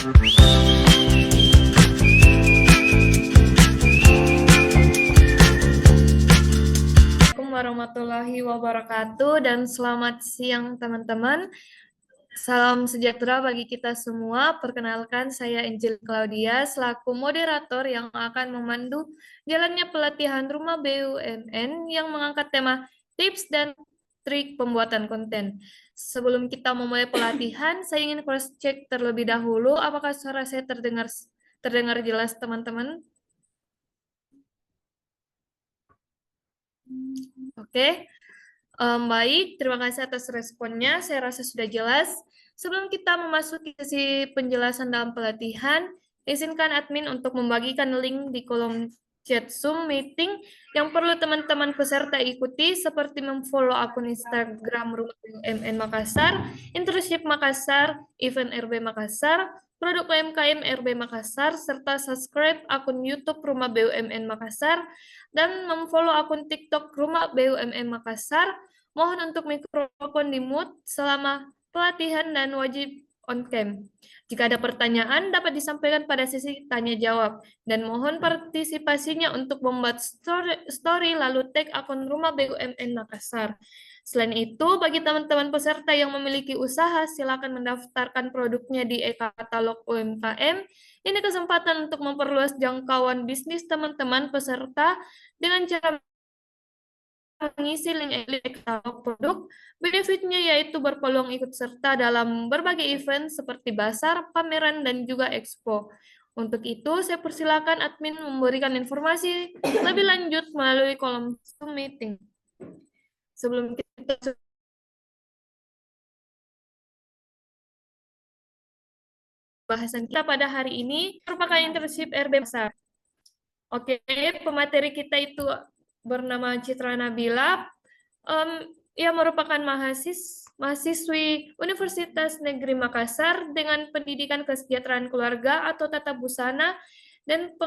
Assalamualaikum warahmatullahi wabarakatuh dan selamat siang teman-teman. Salam sejahtera bagi kita semua. Perkenalkan saya Angel Claudia selaku moderator yang akan memandu jalannya pelatihan Rumah BUMN yang mengangkat tema tips dan trik pembuatan konten. Sebelum kita memulai pelatihan, saya ingin cross check terlebih dahulu apakah suara saya terdengar jelas teman-teman. Oke. Baik, terima kasih atas responnya. Saya rasa sudah jelas. Sebelum kita memasuki sesi penjelasan dalam pelatihan, izinkan admin untuk membagikan link di kolom chat Zoom meeting yang perlu teman-teman peserta ikuti, seperti memfollow akun Instagram Rumah BUMN Makassar, Internship Makassar, Event RB Makassar, Produk UMKM RB Makassar, serta subscribe akun YouTube Rumah BUMN Makassar, dan memfollow akun TikTok Rumah BUMN Makassar. Mohon untuk mikrofon di-mute selama pelatihan dan wajib on cam. Jika ada pertanyaan, dapat disampaikan pada sesi tanya jawab. Dan mohon partisipasinya untuk membuat story lalu tag akun Rumah BUMN Makassar. Selain itu, bagi teman-teman peserta yang memiliki usaha, silakan mendaftarkan produknya di e-katalog UMKM. Ini kesempatan untuk memperluas jangkauan bisnis teman-teman peserta dengan cara mengisi link katalog produk. Benefitnya yaitu berpeluang ikut serta dalam berbagai event seperti basar, pameran, dan juga expo. Untuk itu, saya persilakan admin memberikan informasi lebih lanjut melalui kolom Zoom meeting. Sebelum kita bahasan kita pada hari ini merupakan internship RB Makassar. Oke, pemateri kita itu bernama Citra Nabila. Ia merupakan mahasiswi Universitas Negeri Makassar dengan pendidikan kesejahteraan keluarga atau tata busana dan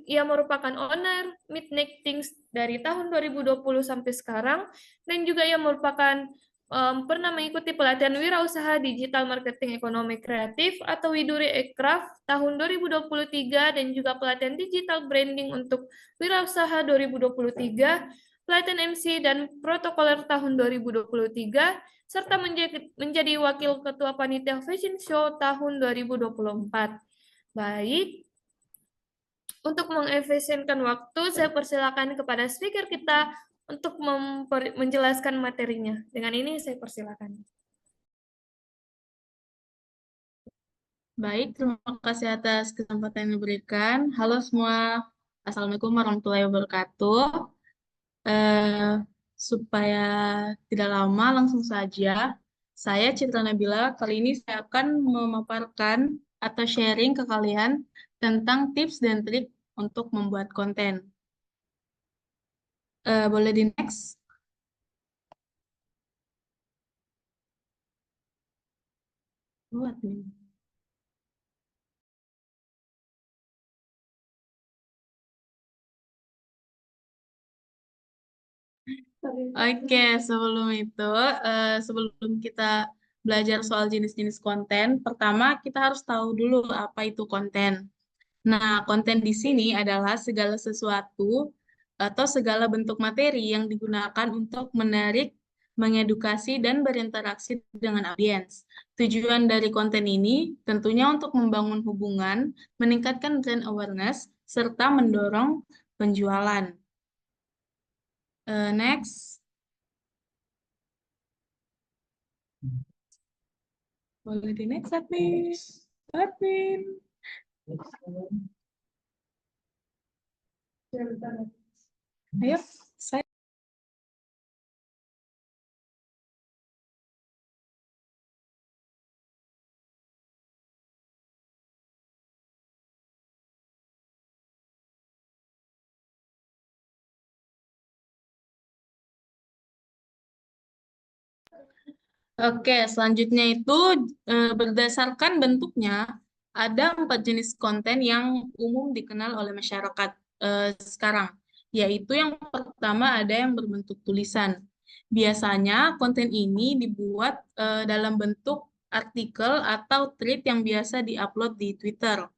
ia merupakan owner Midnight Things dari tahun 2020 sampai sekarang, dan juga ia merupakan pernah mengikuti pelatihan wirausaha digital marketing ekonomi kreatif atau Widuri Ekraf tahun 2023 dan juga pelatihan digital branding untuk wirausaha 2023, pelatihan MC dan protokoler tahun 2023, serta menjadi wakil ketua panitia fashion show tahun 2024. Baik, untuk mengefisienkan waktu, saya persilakan kepada speaker kita untuk menjelaskan materinya. Dengan ini saya persilakan. Baik, terima kasih atas kesempatan yang diberikan. Halo semua, Assalamualaikum warahmatullahi wabarakatuh. Supaya tidak lama, langsung saja. Saya Citra Nabila, kali ini saya akan memaparkan atau sharing ke kalian tentang tips dan trik untuk membuat konten. Boleh di next? Buat nih. Oke, sebelum kita belajar soal jenis-jenis konten, pertama kita harus tahu dulu apa itu konten. Nah, konten di sini adalah segala sesuatu atau segala bentuk materi yang digunakan untuk menarik, mengedukasi, dan berinteraksi dengan audiens. Tujuan dari konten ini tentunya untuk membangun hubungan, meningkatkan brand awareness, serta mendorong penjualan. Next. Boleh di next, admin. Admin. Ayo, saya. Oke, selanjutnya itu berdasarkan bentuknya, ada 4 jenis konten yang umum dikenal oleh masyarakat sekarang, yaitu yang pertama ada yang berbentuk tulisan. Biasanya konten ini dibuat dalam bentuk artikel, atau tweet yang biasa diupload di Twitter.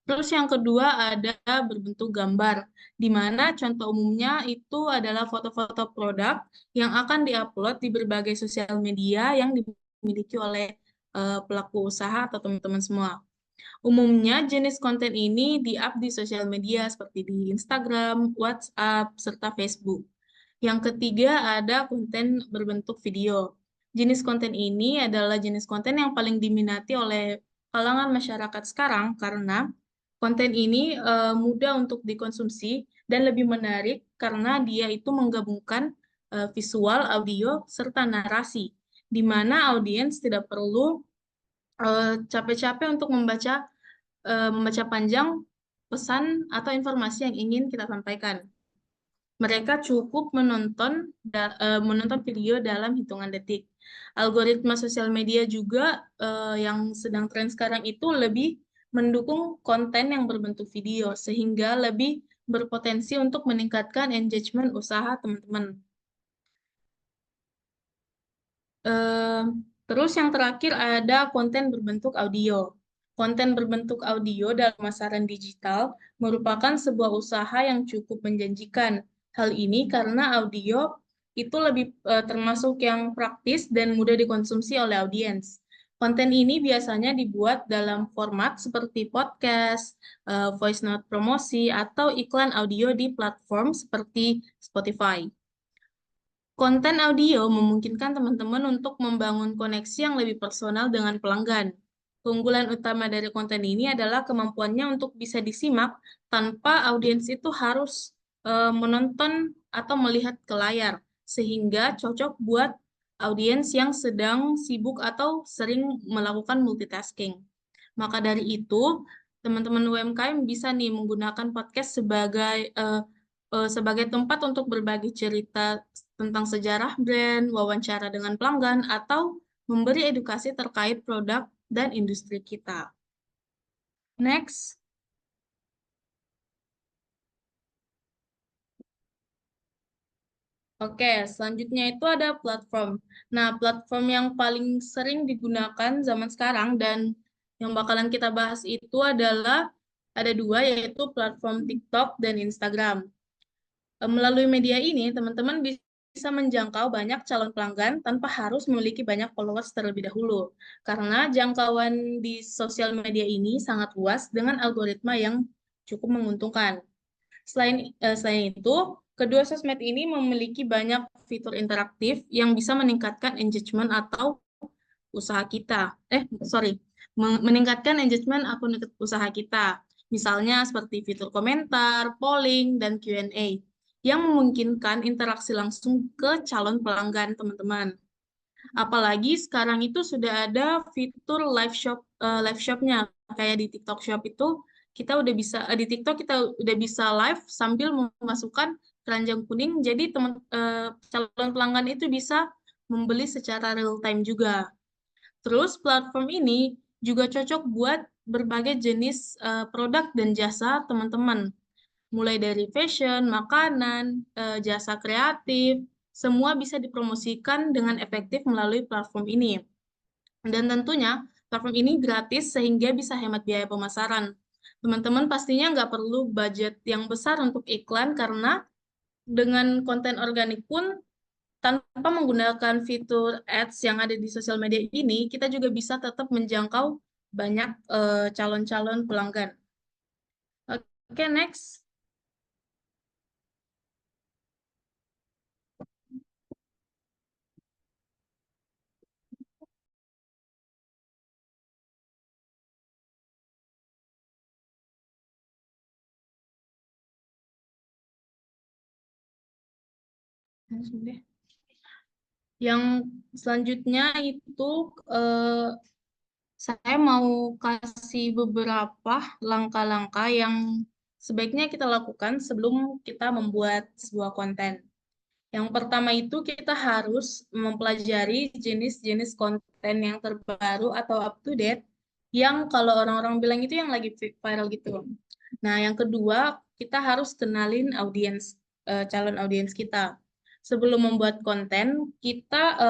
Terus yang kedua ada berbentuk gambar, di mana contoh umumnya itu adalah foto-foto produk yang akan diupload di berbagai sosial media yang dimiliki oleh pelaku usaha atau teman-teman semua. Umumnya jenis konten ini di-up di sosial media seperti di Instagram, WhatsApp, serta Facebook. Yang ketiga ada konten berbentuk video. Jenis konten ini adalah jenis konten yang paling diminati oleh kalangan masyarakat sekarang karena konten ini mudah untuk dikonsumsi dan lebih menarik karena dia itu menggabungkan visual, audio, serta narasi, di mana audiens tidak perlu capek-capek untuk membaca panjang pesan atau informasi yang ingin kita sampaikan. Mereka cukup menonton video dalam hitungan detik. Algoritma sosial media juga yang sedang tren sekarang itu lebih mendukung konten yang berbentuk video, sehingga lebih berpotensi untuk meningkatkan engagement usaha teman-teman. Eh, Terus yang terakhir ada konten berbentuk audio. Konten berbentuk audio dalam pasaran digital merupakan sebuah usaha yang cukup menjanjikan. Hal ini karena audio itu lebih termasuk yang praktis dan mudah dikonsumsi oleh audiens. Konten ini biasanya dibuat dalam format seperti podcast, voice note promosi, atau iklan audio di platform seperti Spotify. Konten audio memungkinkan teman-teman untuk membangun koneksi yang lebih personal dengan pelanggan. Keunggulan utama dari konten ini adalah kemampuannya untuk bisa disimak tanpa audiens itu harus menonton atau melihat ke layar, sehingga cocok buat audiens yang sedang sibuk atau sering melakukan multitasking. Maka dari itu, teman-teman UMKM bisa nih menggunakan podcast sebagai tempat untuk berbagi cerita tentang sejarah brand, wawancara dengan pelanggan, atau memberi edukasi terkait produk dan industri kita. Next. Oke, selanjutnya itu ada platform. Nah, platform yang paling sering digunakan zaman sekarang dan yang bakalan kita bahas itu adalah ada dua, yaitu platform TikTok dan Instagram. Melalui media ini, teman-teman bisa menjangkau banyak calon pelanggan tanpa harus memiliki banyak followers terlebih dahulu. Karena jangkauan di sosial media ini sangat luas dengan algoritma yang cukup menguntungkan. Selain itu, kedua sosmed ini memiliki banyak fitur interaktif yang bisa meningkatkan engagement atau usaha kita. Meningkatkan engagement akun usaha kita. Misalnya seperti fitur komentar, polling, dan Q&A yang memungkinkan interaksi langsung ke calon pelanggan teman-teman. Apalagi sekarang itu sudah ada fitur live shopnya kayak di TikTok Shop itu kita udah bisa di TikTok kita udah bisa live sambil memasukkan keranjang kuning jadi calon pelanggan itu bisa membeli secara real time juga. Terus platform ini juga cocok buat berbagai jenis produk dan jasa teman-teman mulai dari fashion, makanan, jasa kreatif, semua bisa dipromosikan dengan efektif melalui platform ini. Dan tentunya platform ini gratis sehingga bisa hemat biaya pemasaran. Teman-teman pastinya nggak perlu budget yang besar untuk iklan karena dengan konten organik pun tanpa menggunakan fitur ads yang ada di sosial media ini, kita juga bisa tetap menjangkau banyak calon-calon pelanggan. Oke, next. Yang selanjutnya itu saya mau kasih beberapa langkah-langkah yang sebaiknya kita lakukan sebelum kita membuat sebuah konten. Yang pertama itu kita harus mempelajari jenis-jenis konten yang terbaru atau up to date yang kalau orang-orang bilang itu yang lagi viral gitu. Nah, yang kedua, kita harus kenalin calon audiens kita. Sebelum membuat konten, kita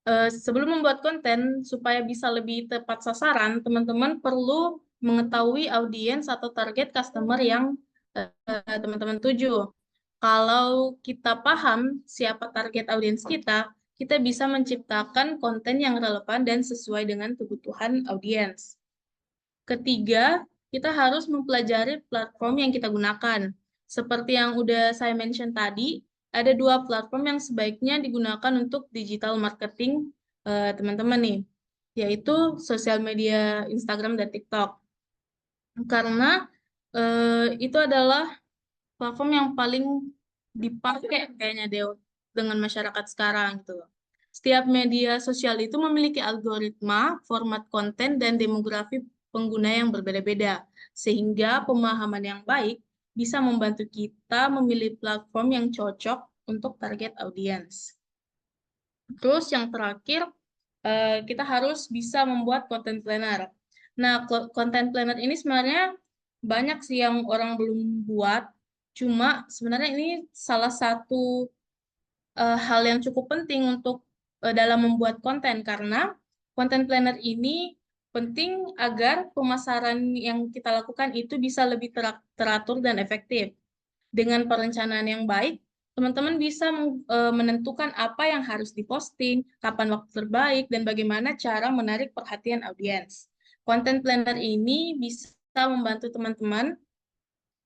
Sebelum membuat konten, supaya bisa lebih tepat sasaran, teman-teman perlu mengetahui audiens atau target customer yang teman-teman tuju. Kalau kita paham siapa target audiens kita, kita bisa menciptakan konten yang relevan dan sesuai dengan kebutuhan audiens. Ketiga, kita harus mempelajari platform yang kita gunakan. Seperti yang udah saya mention tadi, ada 2 platform yang sebaiknya digunakan untuk digital marketing teman-teman nih, yaitu sosial media Instagram dan TikTok. Karena itu adalah platform yang paling dipakai kayaknya dengan masyarakat sekarang gitu. Setiap media sosial itu memiliki algoritma, format konten, dan demografi pengguna yang berbeda-beda, sehingga pemahaman yang baik bisa membantu kita memilih platform yang cocok untuk target audiens. Terus yang terakhir, kita harus bisa membuat content planner. Nah, content planner ini sebenarnya banyak sih yang orang belum buat, cuma sebenarnya ini salah satu hal yang cukup penting untuk dalam membuat konten, karena content planner ini penting agar pemasaran yang kita lakukan itu bisa lebih teratur dan efektif. Dengan perencanaan yang baik, teman-teman bisa menentukan apa yang harus diposting, kapan waktu terbaik, dan bagaimana cara menarik perhatian audiens. Content planner ini bisa membantu teman-teman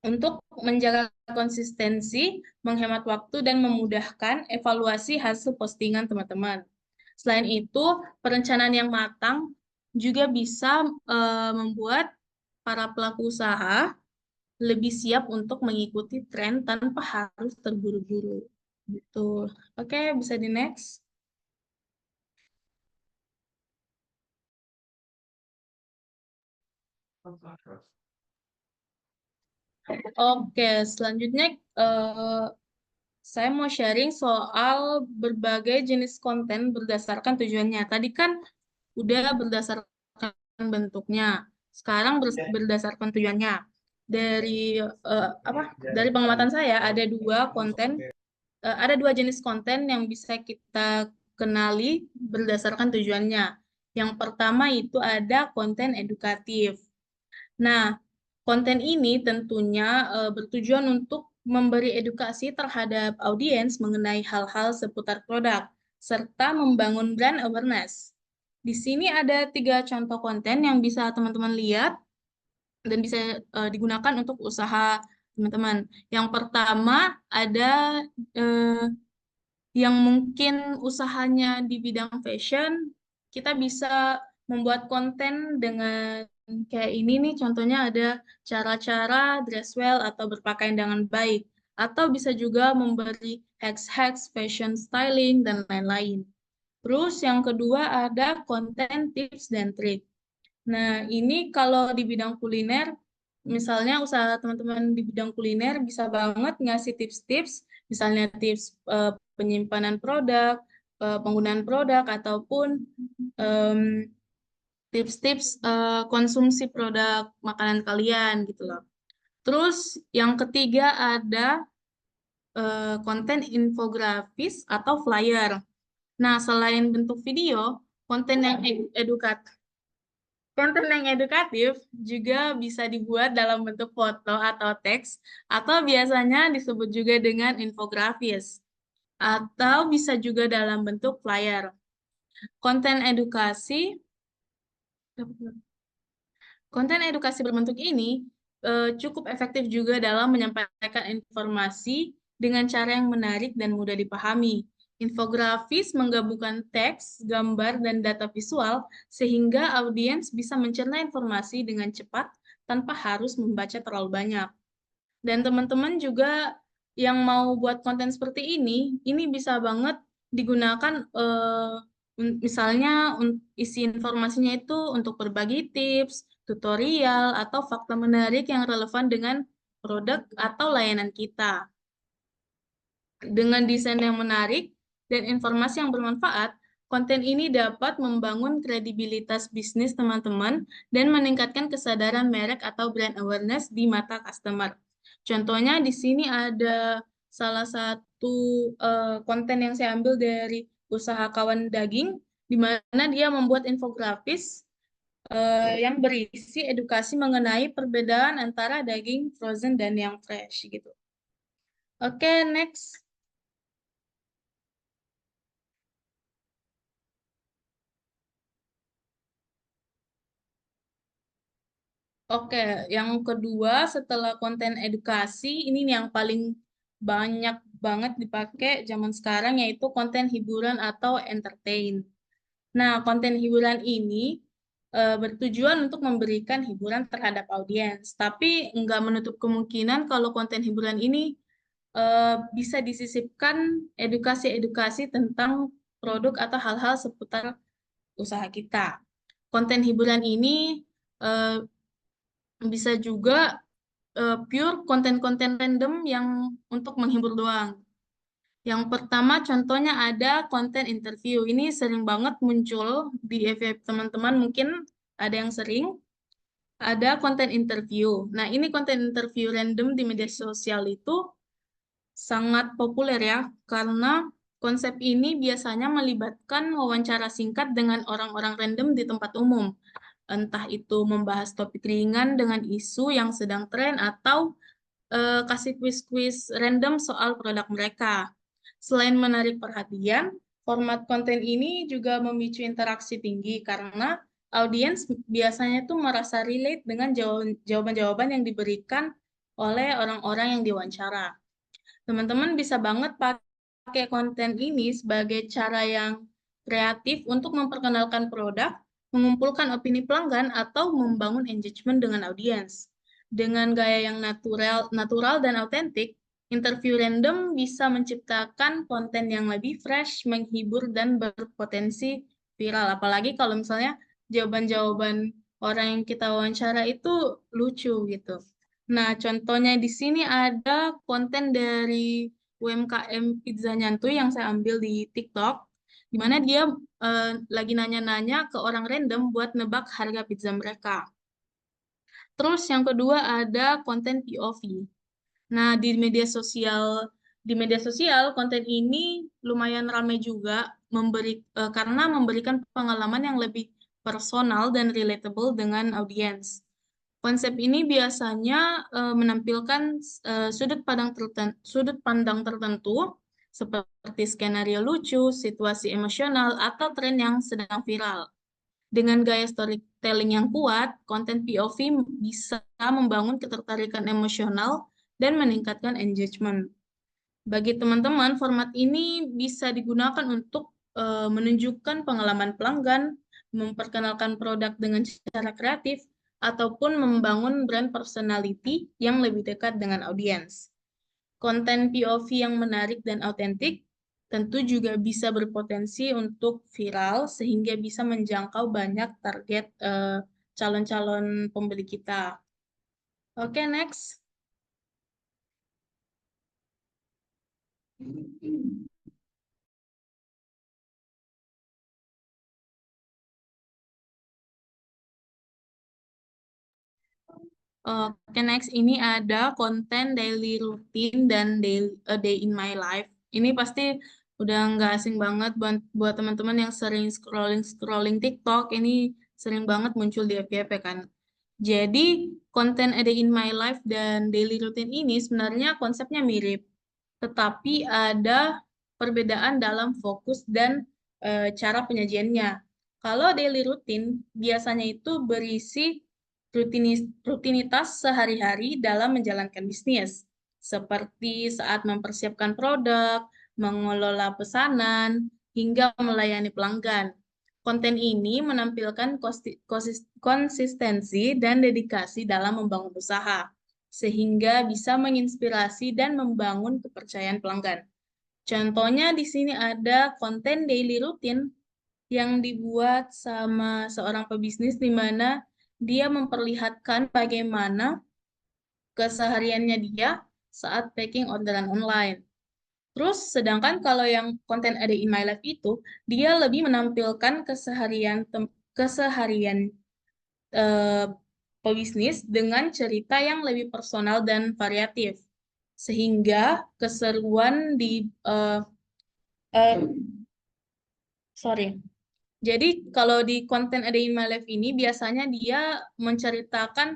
untuk menjaga konsistensi, menghemat waktu, dan memudahkan evaluasi hasil postingan teman-teman. Selain itu, perencanaan yang matang juga bisa membuat para pelaku usaha lebih siap untuk mengikuti tren tanpa harus terburu-buru. Gitu. Oke, bisa di next. Oke, selanjutnya saya mau sharing soal berbagai jenis konten berdasarkan tujuannya. Tadi kan udah berdasarkan bentuknya. Sekarang berdasarkan tujuannya. Dari apa? Dari pengamatan saya ada dua jenis konten yang bisa kita kenali berdasarkan tujuannya. Yang pertama itu ada konten edukatif. Nah, konten ini tentunya bertujuan untuk memberi edukasi terhadap audiens mengenai hal-hal seputar produk, serta membangun brand awareness. Di sini ada 3 contoh konten yang bisa teman-teman lihat dan bisa digunakan untuk usaha teman-teman. Yang pertama ada yang mungkin usahanya di bidang fashion, kita bisa membuat konten dengan kayak ini nih, contohnya ada cara-cara dress well atau berpakaian dengan baik, atau bisa juga memberi hacks-hacks fashion styling dan lain-lain. Terus yang kedua ada konten tips dan trik. Nah, ini kalau di bidang kuliner, misalnya usaha teman-teman di bidang kuliner bisa banget ngasih tips-tips, misalnya tips penyimpanan produk, penggunaan produk, ataupun tips-tips konsumsi produk makanan kalian gitu loh. Terus yang ketiga ada konten infografis atau flyer. Nah, selain bentuk video, konten yang edukatif juga bisa dibuat dalam bentuk foto atau teks, atau biasanya disebut juga dengan infografis, atau bisa juga dalam bentuk flyer. Konten edukasi, konten edukasi berbentuk ini cukup efektif juga dalam menyampaikan informasi dengan cara yang menarik dan mudah dipahami. Infografis menggabungkan teks, gambar, dan data visual sehingga audiens bisa mencerna informasi dengan cepat tanpa harus membaca terlalu banyak. Dan teman-teman juga yang mau buat konten seperti ini bisa banget digunakan misalnya isi informasinya itu untuk berbagi tips, tutorial, atau fakta menarik yang relevan dengan produk atau layanan kita. Dengan desain yang menarik dan informasi yang bermanfaat, konten ini dapat membangun kredibilitas bisnis teman-teman dan meningkatkan kesadaran merek atau brand awareness di mata customer. Contohnya di sini ada salah satu konten yang saya ambil dari usaha kawan daging. di mana dia membuat infografis yang berisi edukasi mengenai perbedaan antara daging frozen dan yang fresh gitu. Oke, next. Oke, yang kedua setelah konten edukasi, ini nih yang paling banyak banget dipakai zaman sekarang yaitu konten hiburan atau entertain. Nah, konten hiburan ini bertujuan untuk memberikan hiburan terhadap audiens, tapi nggak menutup kemungkinan kalau konten hiburan ini bisa disisipkan edukasi-edukasi tentang produk atau hal-hal seputar usaha kita. Konten hiburan ini eh, bisa juga pure konten-konten random yang untuk menghibur doang. Yang pertama contohnya ada konten interview. Ini sering banget muncul di FYP teman-teman, mungkin ada yang sering. Ada konten interview. Nah, ini konten interview random di media sosial itu sangat populer ya, karena konsep ini biasanya melibatkan wawancara singkat dengan orang-orang random di tempat umum. Entah itu membahas topik ringan dengan isu yang sedang tren atau kasih kuis-kuis random soal produk mereka. Selain menarik perhatian, format konten ini juga memicu interaksi tinggi karena audiens biasanya tuh merasa relate dengan jawaban-jawaban yang diberikan oleh orang-orang yang diwawancara. Teman-teman bisa banget pakai konten ini sebagai cara yang kreatif untuk memperkenalkan produk, mengumpulkan opini pelanggan, atau membangun engagement dengan audiens. Dengan gaya yang natural dan autentik, interview random bisa menciptakan konten yang lebih fresh, menghibur, dan berpotensi viral. Apalagi kalau misalnya jawaban-jawaban orang yang kita wawancara itu lucu gitu. Nah, contohnya di sini ada konten dari UMKM Pizza Nyantui yang saya ambil di TikTok, di mana dia lagi nanya-nanya ke orang random buat nebak harga pizza mereka. Terus yang kedua ada konten POV. Nah, di media sosial konten ini lumayan ramai juga karena memberikan pengalaman yang lebih personal dan relatable dengan audiens. Konsep ini biasanya menampilkan sudut pandang tertentu seperti skenario lucu, situasi emosional, atau tren yang sedang viral. Dengan gaya storytelling yang kuat, konten POV bisa membangun ketertarikan emosional dan meningkatkan engagement. Bagi teman-teman, format ini bisa digunakan untuk menunjukkan pengalaman pelanggan, memperkenalkan produk dengan cara kreatif, ataupun membangun brand personality yang lebih dekat dengan audiens. Konten POV yang menarik dan autentik tentu juga bisa berpotensi untuk viral sehingga bisa menjangkau banyak target calon-calon pembeli kita. Oke, next. Oke, next ini ada konten daily routine dan day in my life. Ini pasti udah nggak asing banget buat teman-teman yang sering scrolling TikTok. Ini sering banget muncul di FYP kan. Jadi konten A Day in My Life dan daily routine ini sebenarnya konsepnya mirip, tetapi ada perbedaan dalam fokus dan cara penyajiannya. Kalau daily routine biasanya itu berisi rutinitas sehari-hari dalam menjalankan bisnis, seperti saat mempersiapkan produk, mengelola pesanan, hingga melayani pelanggan. Konten ini menampilkan konsistensi dan dedikasi dalam membangun usaha, sehingga bisa menginspirasi dan membangun kepercayaan pelanggan. Contohnya di sini ada konten daily routine yang dibuat sama seorang pebisnis di mana dia memperlihatkan bagaimana kesehariannya dia saat packing orderan online. Terus, sedangkan kalau yang konten ada in my life itu, dia lebih menampilkan keseharian eh, pebisnis dengan cerita yang lebih personal dan variatif. Sehingga keseruan di eh, sorry. Jadi kalau di konten A Day in My Life ini biasanya dia menceritakan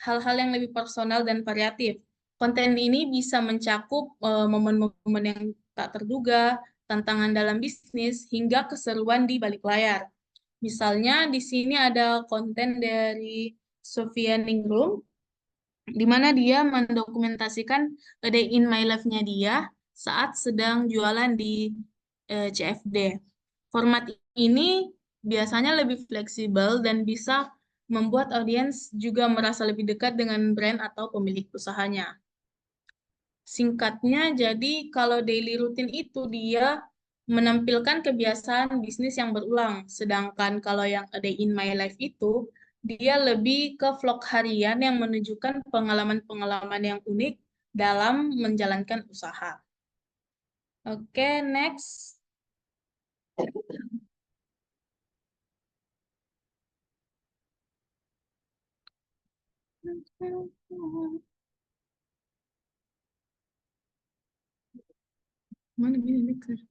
hal-hal yang lebih personal dan variatif. Konten ini bisa mencakup momen-momen yang tak terduga, tantangan dalam bisnis, hingga keseruan di balik layar. Misalnya di sini ada konten dari Sofia Ningrum, di mana dia mendokumentasikan A Day in My Life-nya dia saat sedang jualan di CFD. Format ini biasanya lebih fleksibel dan bisa membuat audiens juga merasa lebih dekat dengan brand atau pemilik usahanya. Singkatnya, jadi kalau daily routine itu dia menampilkan kebiasaan bisnis yang berulang, sedangkan kalau yang A Day in My Life itu dia lebih ke vlog harian yang menunjukkan pengalaman-pengalaman yang unik dalam menjalankan usaha. Oke, next. Mana ini next?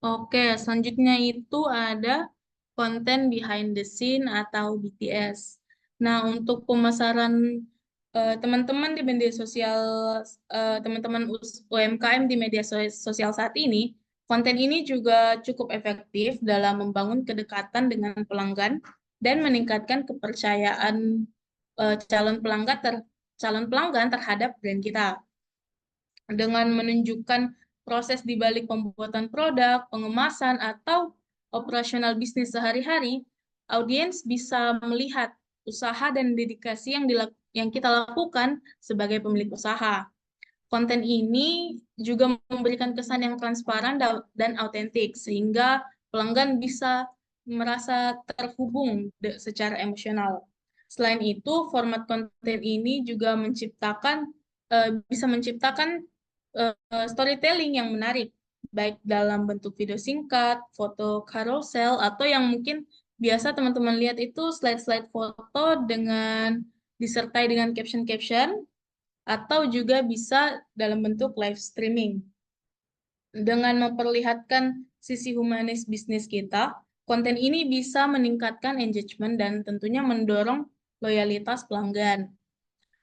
Oke, selanjutnya itu ada konten behind the scene atau BTS. Nah, untuk pemasaran teman-teman di media sosial, teman-teman UMKM di media sosial saat ini, konten ini juga cukup efektif dalam membangun kedekatan dengan pelanggan dan meningkatkan kepercayaan eh, calon pelanggan calon pelanggan terhadap brand kita dengan menunjukkan proses di balik pembuatan produk, pengemasan, atau operasional bisnis sehari-hari, audiens bisa melihat usaha dan dedikasi yang kita lakukan sebagai pemilik usaha. Konten ini juga memberikan kesan yang transparan dan autentik, sehingga pelanggan bisa merasa terhubung secara emosional. Selain itu, format konten ini juga bisa menciptakan storytelling yang menarik, baik dalam bentuk video singkat, foto carousel, atau yang mungkin biasa teman-teman lihat itu slide-slide foto dengan disertai dengan caption-caption, atau juga bisa dalam bentuk live streaming. Dengan memperlihatkan sisi humanis bisnis kita, konten ini bisa meningkatkan engagement dan tentunya mendorong loyalitas pelanggan.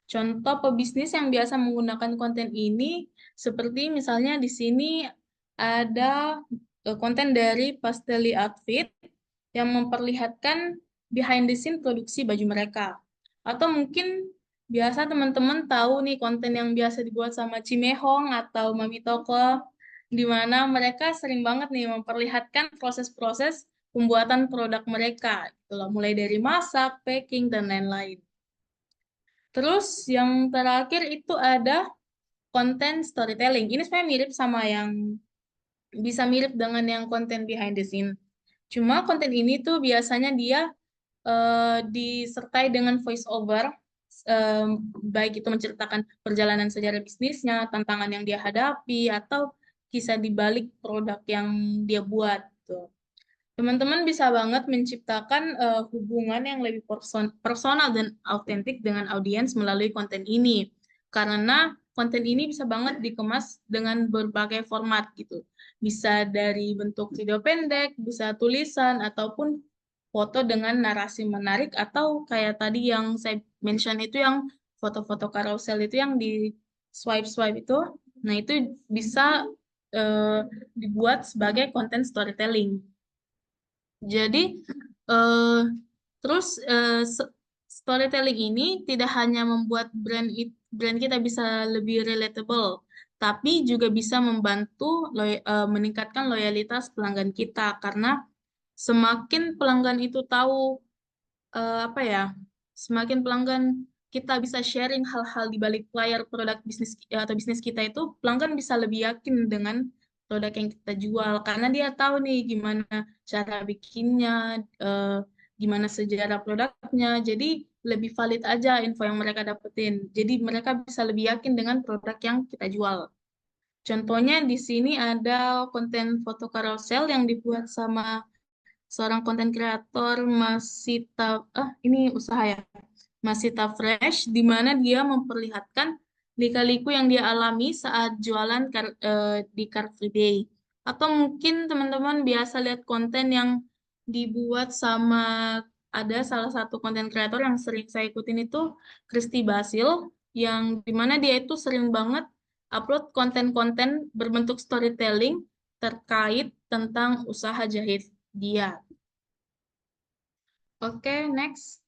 Contoh pebisnis yang biasa menggunakan konten ini, seperti misalnya di sini ada konten dari Pasteli Outfit yang memperlihatkan behind the scene produksi baju mereka. Atau mungkin biasa teman-teman tahu nih konten yang biasa dibuat sama Cimehong atau Mami Toko, di mana mereka sering banget nih memperlihatkan proses-proses pembuatan produk mereka, gitu loh, mulai dari masak, packing, dan lain-lain. Terus yang terakhir itu ada konten storytelling. Ini sebenarnya mirip sama yang bisa mirip dengan yang konten behind the scene. Cuma konten ini tuh biasanya dia disertai dengan voice over, eh, baik itu menceritakan perjalanan sejarah bisnisnya, tantangan yang dia hadapi, atau kisah di balik produk yang dia buat. Tuh. Teman-teman bisa banget menciptakan hubungan yang lebih personal dan autentik dengan audiens melalui konten ini. Karena konten ini bisa banget dikemas dengan berbagai format gitu. Bisa dari bentuk video pendek, bisa tulisan, ataupun foto dengan narasi menarik, atau kayak tadi yang saya mention itu yang foto-foto carousel itu yang di swipe-swipe itu. Nah, itu bisa eh, dibuat sebagai konten storytelling. Jadi, eh, terus storytelling ini tidak hanya membuat brand kita bisa lebih relatable, tapi juga bisa membantu meningkatkan loyalitas pelanggan kita karena semakin pelanggan itu tahu apa ya, semakin pelanggan kita bisa sharing hal-hal di balik layar produk bisnis atau bisnis kita itu, pelanggan bisa lebih yakin dengan produk yang kita jual karena dia tahu nih gimana cara bikinnya, eh, gimana sejarah produknya. Jadi lebih valid aja info yang mereka dapetin. Jadi mereka bisa lebih yakin dengan produk yang kita jual. Contohnya di sini ada konten foto carousel yang dibuat sama seorang konten kreator Masita, ini usaha ya, Masita Fresh, di mana dia memperlihatkan lika-liku yang dia alami saat jualan di Car Free Day. Atau mungkin teman-teman biasa lihat konten yang dibuat sama ada salah satu konten kreator yang sering saya ikutin itu Christy Basil, yang dimana dia itu sering banget upload konten-konten berbentuk storytelling terkait tentang usaha jahit dia. Oke, next.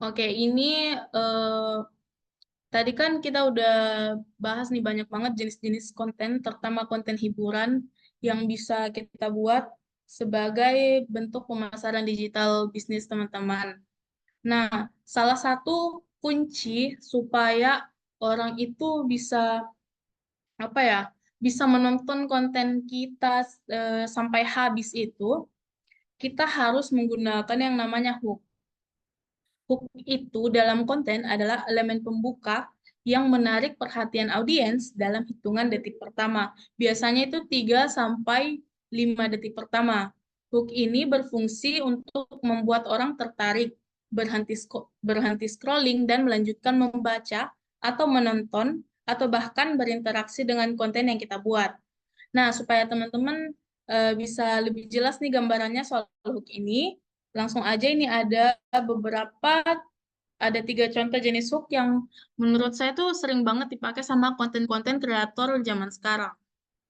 Oke, ini tadi kan kita udah bahas nih banyak banget jenis-jenis konten, terutama konten hiburan yang bisa kita buat sebagai bentuk pemasaran digital bisnis teman-teman. Nah, salah satu kunci supaya orang itu bisa apa ya, bisa menonton konten kita sampai habis itu, kita harus menggunakan yang namanya hook. Hook itu dalam konten adalah elemen pembuka yang menarik perhatian audiens dalam hitungan detik pertama. Biasanya itu 3 sampai 5 detik pertama. Hook ini berfungsi untuk membuat orang tertarik, berhenti scrolling dan melanjutkan membaca atau menonton atau bahkan berinteraksi dengan konten yang kita buat. Nah, supaya teman-teman bisa lebih jelas nih gambarannya soal hook ini, langsung aja ini beberapa ada 3 contoh jenis hook yang menurut saya tuh sering banget dipakai sama konten-konten kreator zaman sekarang.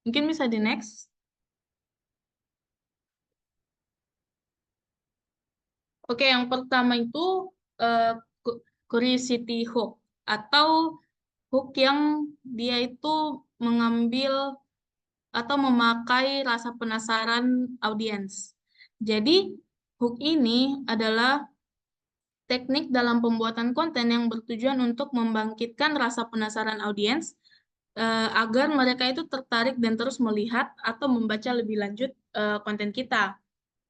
Mungkin bisa di next. Oke, yang pertama itu uh, curiosity hook atau hook yang dia itu mengambil atau memakai rasa penasaran audiens. Jadi, hook ini adalah teknik dalam pembuatan konten yang bertujuan untuk membangkitkan rasa penasaran audiens agar mereka itu tertarik dan terus melihat atau membaca lebih lanjut konten kita.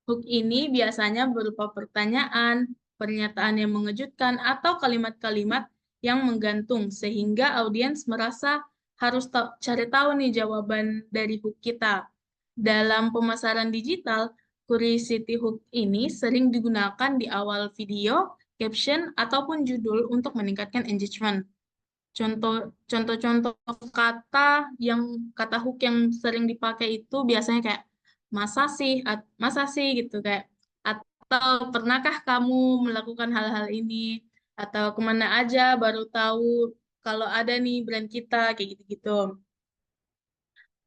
Hook ini biasanya berupa pertanyaan, pernyataan yang mengejutkan, atau kalimat-kalimat yang menggantung, sehingga audiens merasa harus cari tahu nih jawaban dari hook kita. Dalam pemasaran digital, curiosity hook ini sering digunakan di awal video, caption, ataupun judul untuk meningkatkan engagement. Contoh-contoh kata kata hook yang sering dipakai itu biasanya kayak masa sih gitu kayak atau pernahkah kamu melakukan hal-hal ini atau kemana aja baru tahu kalau ada nih brand kita kayak gitu-gitu.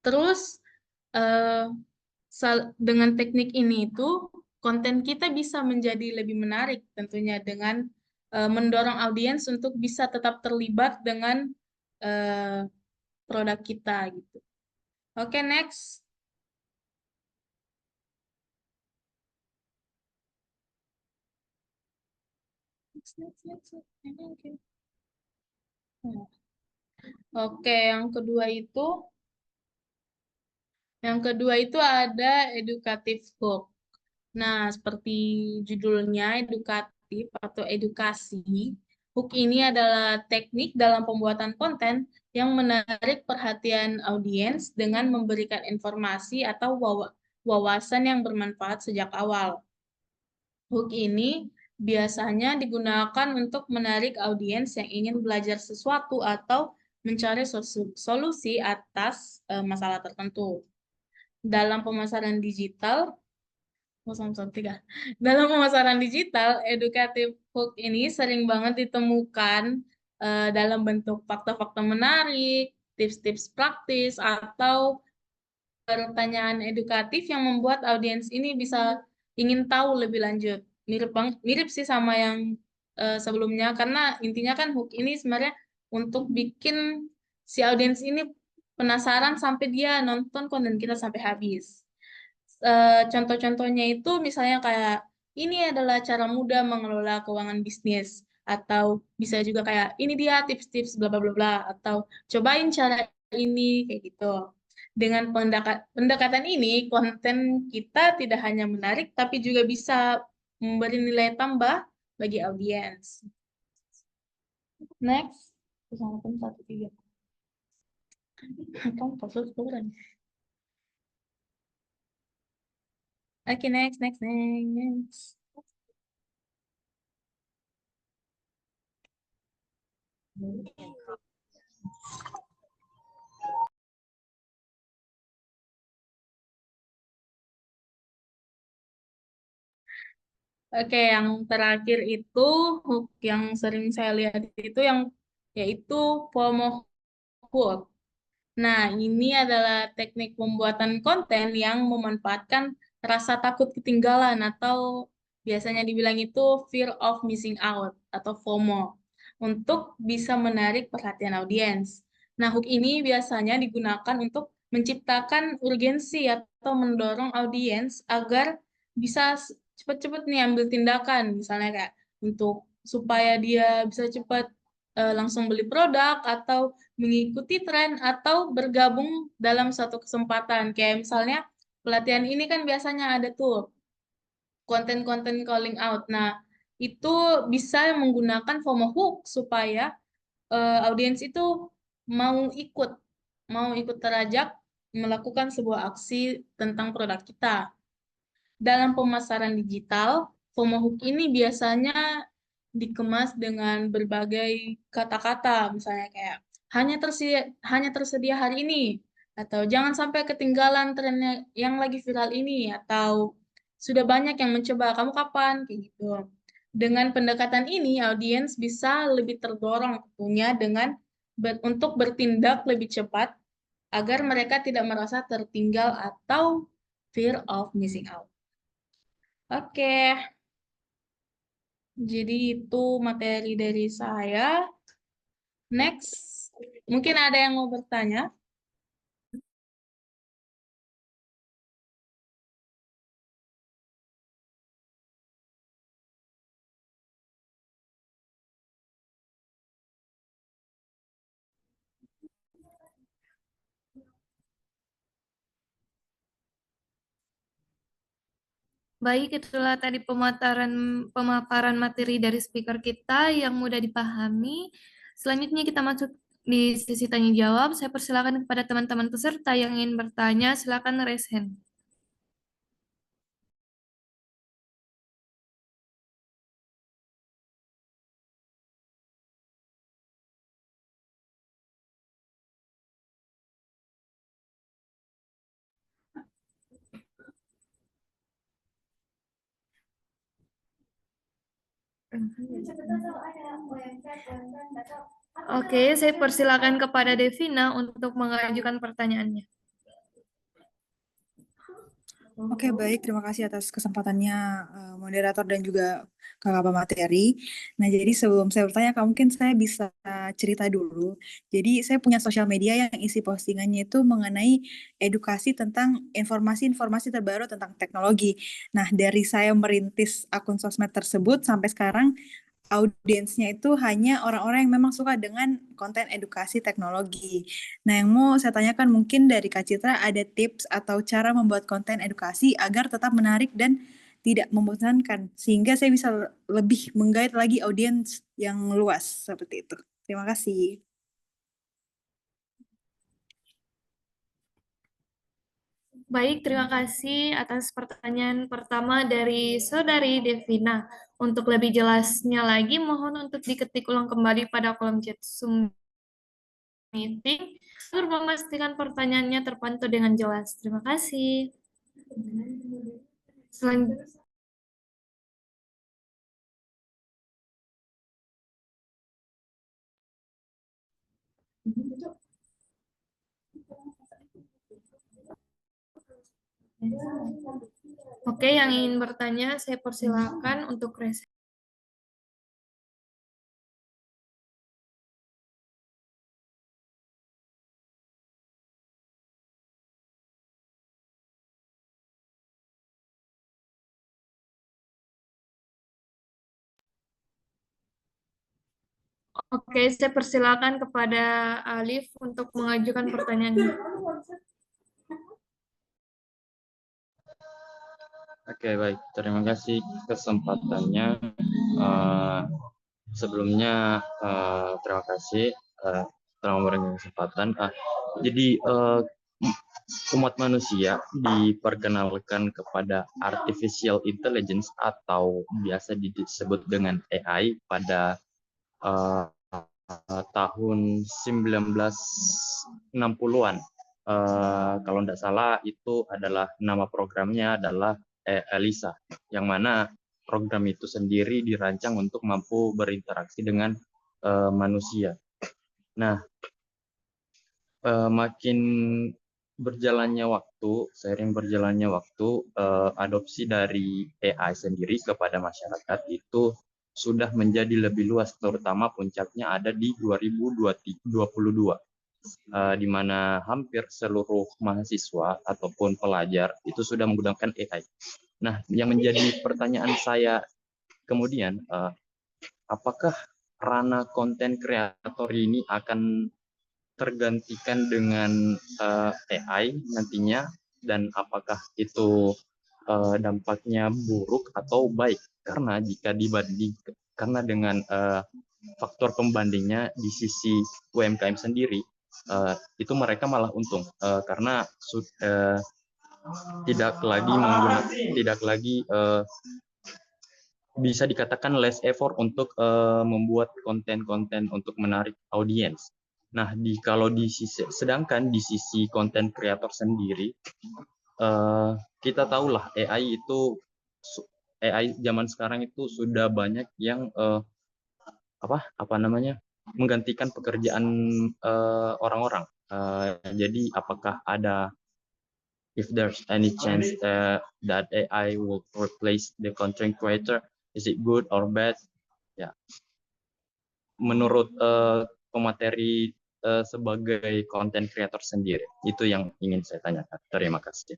Terus eh, dengan teknik ini itu konten kita bisa menjadi lebih menarik tentunya dengan mendorong audiens untuk bisa tetap terlibat dengan eh, produk kita gitu. Oke, next. Next. Oke, Oke, yang kedua itu ada educative hook. Nah, seperti judulnya edukatif atau edukasi, hook ini adalah teknik dalam pembuatan konten yang menarik perhatian audiens dengan memberikan informasi atau wawasan yang bermanfaat sejak awal. Hook ini biasanya digunakan untuk menarik audiens yang ingin belajar sesuatu atau mencari solusi atas masalah tertentu. Dalam pemasaran digital, 013. Dalam pemasaran digital, educative hook ini sering banget ditemukan dalam bentuk fakta-fakta menarik, tips-tips praktis, atau pertanyaan edukatif yang membuat audiens ini bisa ingin tahu lebih lanjut. Mirip sih sama yang sebelumnya, karena intinya kan hook ini sebenarnya untuk bikin si audiens ini penasaran sampai dia nonton konten kita sampai habis. Contoh-contohnya itu misalnya kayak ini adalah cara mudah mengelola keuangan bisnis atau bisa juga kayak ini dia tips-tips bla bla bla bla atau cobain cara ini kayak gitu. Dengan pendekatan ini konten kita tidak hanya menarik tapi juga bisa memberi nilai tambah bagi audiens. Next, 113. Kamu pasal kurang. Oke, next. Oke, yang terakhir itu hook yang sering saya lihat itu yang yaitu FOMO hook. Nah, ini adalah teknik pembuatan konten yang memanfaatkan rasa takut ketinggalan atau biasanya dibilang itu fear of missing out atau FOMO untuk bisa menarik perhatian audiens. Nah, hook ini biasanya digunakan untuk menciptakan urgensi atau mendorong audiens agar bisa cepat-cepat nih ambil tindakan, misalnya kayak untuk supaya dia bisa cepat langsung beli produk atau mengikuti tren atau bergabung dalam suatu kesempatan. Kayak misalnya pelatihan ini kan biasanya ada tuh konten-konten calling out. Nah, itu bisa menggunakan FOMO hook supaya audiens itu mau ikut, mau ikut terajak melakukan sebuah aksi tentang produk kita. Dalam pemasaran digital, FOMO hook ini biasanya dikemas dengan berbagai kata-kata, misalnya kayak hanya tersedia hari ini, atau jangan sampai ketinggalan tren yang lagi viral ini, atau sudah banyak yang mencoba, kamu kapan? Kayak gitu. Dengan pendekatan ini, audiens bisa lebih terdorong tentunya untuk bertindak lebih cepat agar mereka tidak merasa tertinggal atau fear of missing out. Oke, jadi itu materi dari saya. Next, mungkin ada yang mau bertanya? Baik, itulah tadi pemaparan materi dari speaker kita yang mudah dipahami. Selanjutnya kita masuk di sesi tanya jawab. Saya persilakan kepada teman-teman peserta yang ingin bertanya, silakan raise hand. Oke, saya persilakan kepada Devina untuk mengajukan pertanyaannya. Oke, baik. Terima kasih atas kesempatannya, moderator dan juga kakak pemateri. Nah, jadi sebelum saya bertanya, Kak, mungkin saya bisa cerita dulu. Jadi, saya punya sosial media yang isi postingannya itu mengenai edukasi tentang informasi-informasi terbaru tentang teknologi. Nah, dari saya merintis akun sosmed tersebut sampai sekarang, audiensnya itu hanya orang-orang yang memang suka dengan konten edukasi teknologi. Nah, yang mau saya tanyakan mungkin dari Kak Citra ada tips atau cara membuat konten edukasi agar tetap menarik dan tidak membosankan, sehingga saya bisa lebih menggait lagi audiens yang luas seperti itu. Terima kasih. Baik, terima kasih atas pertanyaan pertama dari Saudari Devina. Untuk lebih jelasnya lagi, mohon untuk diketik ulang kembali pada kolom chat Zoom meeting agar memastikan pertanyaannya terpantau dengan jelas. Terima kasih. Selanjutnya, oke, yang ingin bertanya, saya persilakan untuk raise. Oke, saya persilakan kepada Alif untuk mengajukan pertanyaannya. Oke, baik. Terima kasih kesempatannya. Sebelumnya, terima kasih telah memberikan kesempatan. Jadi, umat manusia diperkenalkan kepada artificial intelligence atau biasa disebut dengan AI pada tahun 1960-an. Kalau tidak salah itu adalah nama programnya adalah ELISA, yang mana program itu sendiri dirancang untuk mampu berinteraksi dengan manusia. Nah, makin seiring berjalannya waktu, adopsi dari AI sendiri kepada masyarakat itu sudah menjadi lebih luas, terutama puncaknya ada di 2022, di mana hampir seluruh mahasiswa ataupun pelajar itu sudah menggunakan AI. Nah, yang menjadi pertanyaan saya kemudian, apakah ranah konten kreator ini akan tergantikan dengan AI nantinya, dan apakah itu dampaknya buruk atau baik? Karena jika karena dengan faktor pembandingnya di sisi UMKM sendiri, itu mereka malah untung karena tidak lagi bisa dikatakan less effort untuk membuat konten-konten untuk menarik audiens. Nah, sedangkan di sisi konten kreator sendiri, kita tahulah AI zaman sekarang itu sudah banyak yang menggantikan pekerjaan orang-orang. Jadi apakah if there's any chance that AI will replace the content creator, is it good or bad? Ya, menurut pemateri sebagai content creator sendiri, itu yang ingin saya tanyakan. Terima kasih.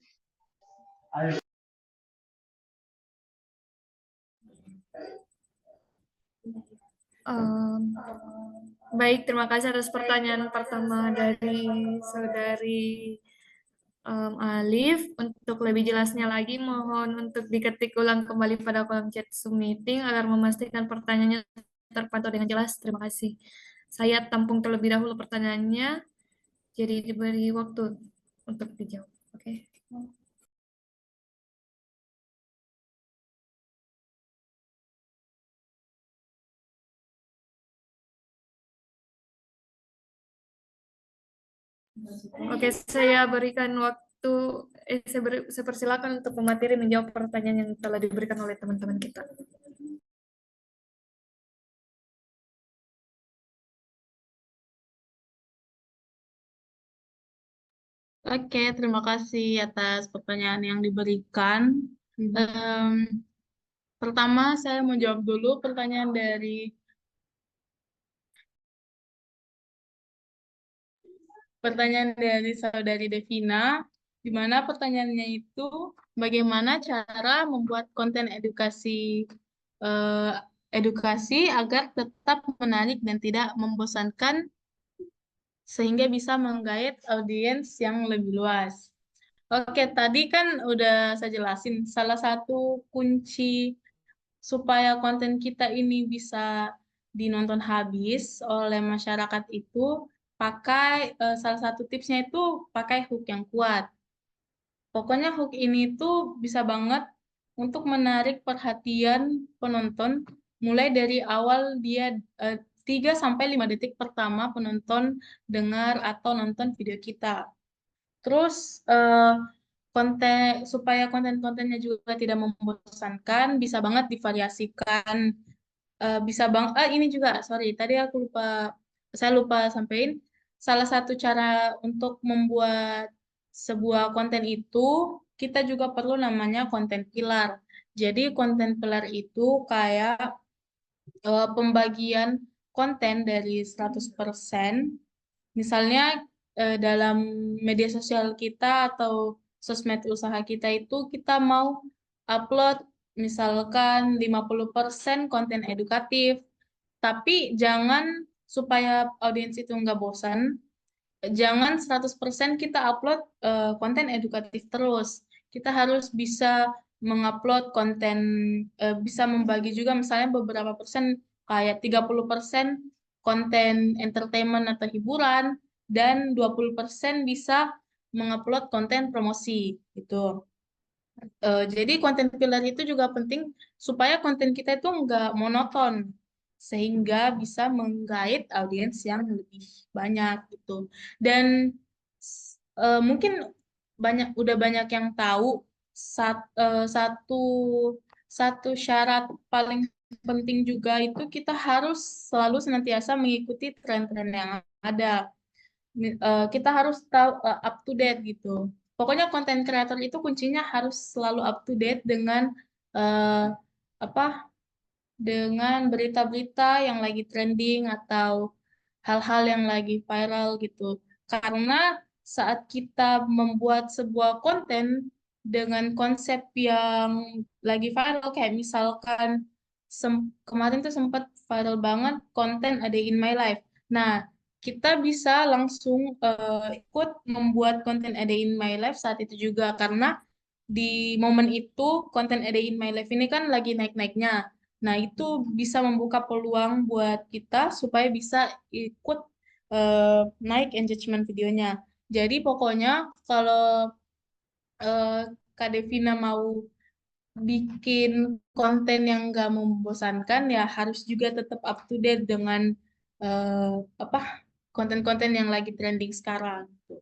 Baik, terima kasih atas pertanyaan pertama dari saudari Alif. Untuk lebih jelasnya lagi, mohon untuk diketik ulang kembali pada kolom chat Zoom meeting agar memastikan pertanyaannya terpantau dengan jelas. Terima kasih. Saya tampung terlebih dahulu pertanyaannya, jadi diberi waktu untuk dijawab. Oke. Oke, saya berikan waktu, saya persilakan untuk pemateri menjawab pertanyaan yang telah diberikan oleh teman-teman kita. Oke, terima kasih atas pertanyaan yang diberikan. Pertama, saya mau jawab dulu pertanyaan dari saudari Devina, di mana pertanyaannya itu bagaimana cara membuat konten edukasi agar tetap menarik dan tidak membosankan sehingga bisa menggait audiens yang lebih luas. Oke, tadi kan udah saya jelasin salah satu kunci supaya konten kita ini bisa dinonton habis oleh masyarakat itu salah satu tipsnya itu pakai hook yang kuat. Pokoknya hook ini tuh bisa banget untuk menarik perhatian penonton mulai dari awal dia 3-5 detik pertama penonton dengar atau nonton video kita. Terus supaya konten-kontennya juga tidak membosankan, bisa banget divariasikan. Ini juga, sorry, tadi saya lupa sampaikan. Salah satu cara untuk membuat sebuah konten itu, kita juga perlu namanya konten pilar. Jadi konten pilar itu kayak pembagian konten dari 100%. Misalnya dalam media sosial kita atau sosmed usaha kita itu kita mau upload misalkan 50% konten edukatif, tapi jangan supaya audiens itu nggak bosan, jangan 100% kita upload konten edukatif terus. Kita harus bisa mengupload konten, bisa membagi juga misalnya beberapa persen, kayak 30% konten entertainment atau hiburan, dan 20% bisa mengupload konten promosi gitu. Jadi konten pilar itu juga penting supaya konten kita itu nggak monoton. sehingga bisa menggait audiens yang lebih banyak gitu. Dan mungkin udah banyak yang tahu satu syarat paling penting juga itu kita harus selalu senantiasa mengikuti tren-tren yang ada. Kita harus tahu up to date gitu. Pokoknya konten kreator itu kuncinya harus selalu up to date dengan eh, apa dengan berita-berita yang lagi trending atau hal-hal yang lagi viral gitu. Karena saat kita membuat sebuah konten dengan konsep yang lagi viral, kayak misalkan kemarin tuh sempat viral banget konten A Day in My Life. Nah, kita bisa langsung ikut membuat konten A Day in My Life saat itu juga, karena di momen itu konten A Day in My Life ini kan lagi naik-naiknya. Nah, itu bisa membuka peluang buat kita supaya bisa ikut naik engagement videonya. Jadi pokoknya kalau Kak Devina mau bikin konten yang nggak membosankan, ya harus juga tetap up to date dengan eh, apa konten-konten yang lagi trending sekarang. Gitu.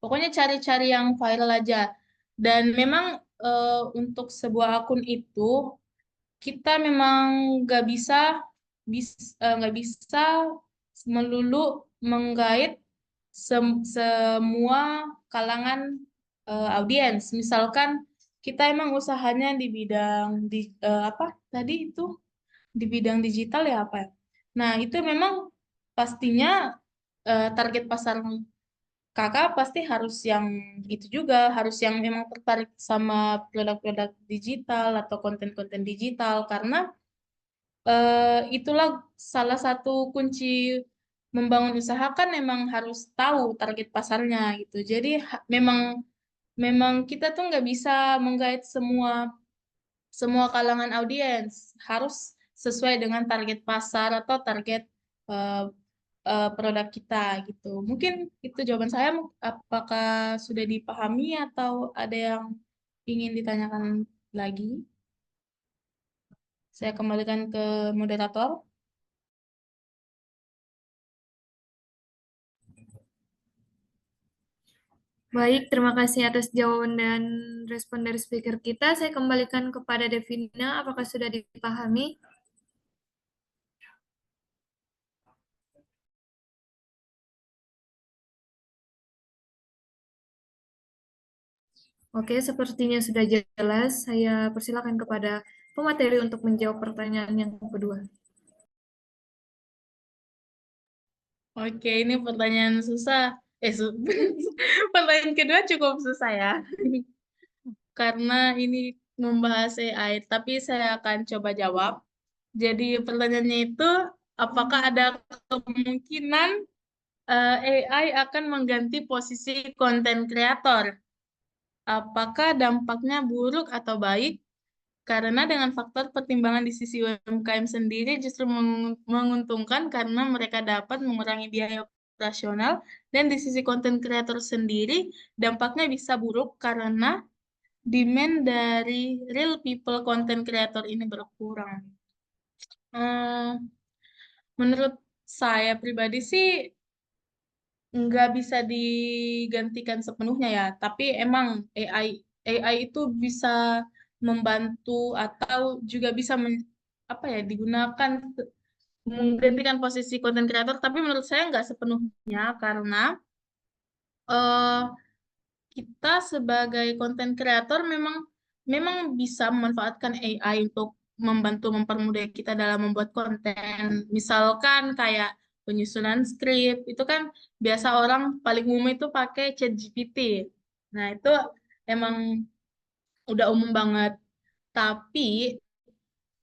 Pokoknya cari-cari yang viral aja. Dan memang untuk sebuah akun itu kita memang nggak bisa melulu menggait semua kalangan audiens. Misalkan kita emang usahanya di bidang apa tadi itu di bidang digital ya apa ya? Nah, itu memang pastinya target pasar kakak pasti harus yang itu juga, harus yang memang tertarik sama produk-produk digital atau konten-konten digital, karena itulah salah satu kunci membangun usaha kan memang harus tahu target pasarnya gitu. Jadi memang memang kita tuh nggak bisa menggait semua semua kalangan audiens, harus sesuai dengan target pasar atau target eh, produk kita gitu. Mungkin itu jawaban saya. Apakah sudah dipahami atau ada yang ingin ditanyakan lagi? Saya kembalikan ke moderator. Baik, terima kasih atas jawaban dan respon dari speaker kita. Saya kembalikan kepada Devina, apakah sudah dipahami? Oke, sepertinya sudah jelas. Saya persilakan kepada pemateri untuk menjawab pertanyaan yang kedua. Oke, ini pertanyaan susah. Pertanyaan kedua cukup susah ya. Karena ini membahas AI, tapi saya akan coba jawab. Jadi pertanyaannya itu, apakah ada kemungkinan AI akan mengganti posisi konten kreator? Apakah dampaknya buruk atau baik? Karena dengan faktor pertimbangan di sisi UMKM sendiri justru menguntungkan karena mereka dapat mengurangi biaya operasional, dan di sisi konten kreator sendiri dampaknya bisa buruk karena demand dari real people content creator ini berkurang. Menurut saya pribadi sih nggak bisa digantikan sepenuhnya ya, tapi emang AI itu bisa membantu atau juga bisa apa ya digunakan menggantikan posisi konten kreator, tapi menurut saya nggak sepenuhnya karena eh, kita sebagai konten kreator memang memang bisa memanfaatkan AI untuk membantu mempermudah kita dalam membuat konten. Misalkan kayak penyusunan skrip, itu kan biasa orang paling umum itu pakai ChatGPT. Nah, itu emang udah umum banget. Tapi